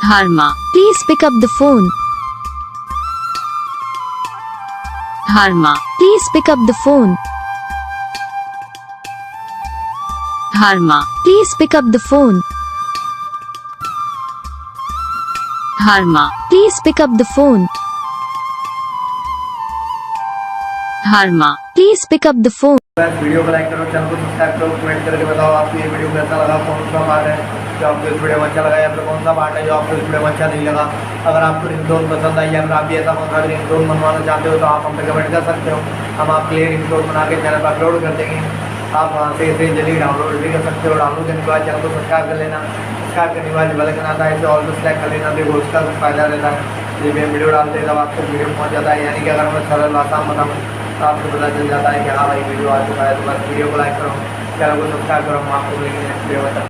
Dharma. Please pick up the phone. Dharma. Please pick up the phone. Dharma. Please pick up the phone. Dharma. Please pick up the phone. Dharma. Please pick up the phone. Video को like करो, channel को subscribe करो, comment करके बताओ आपको ये video कैसा लगा, कौन सा पार्ट है जो आपको इस वीडियो में अच्छा लगा या फिर कौन सा पार्ट है जो आपको इस वीडियो में अच्छा नहीं लगा। अगर आपको रिंगटोन पसंद आई या फिर आप भी ऐसा कौन सा रिंगटोन बनवाना चाहते हो तो आप हम पे कमेंट कर सकते हो। हम आपके लिए रिंगटोन बना के चैनल पर अपलोड कर देंगे। आप वहाँ से इसे जल्दी डाउनलोड भी कर सकते हो। डाउनलोड करने के बाद चैनल को सब्सक्राइब कर लेना। सब्सक्राइब करने के बाद बेल आइकन आता है, इसे ऑल को सेलेक्ट कर लेना, देखो उसका फायदा रहता है। जब भी हम वीडियो डालते हैं तब आपको वीडियो पहुँच जाता है। यानी कि अगर मैं सरल भाषा में बताऊँ तो आपको पता चल जाता है कि हाँ भाई वीडियो आ चुका है। तो बस वीडियो को लाइक करो, चैनल को सब्सक्राइब करो, हम आपको मिलेंगे नेक्स्ट वीडियो में।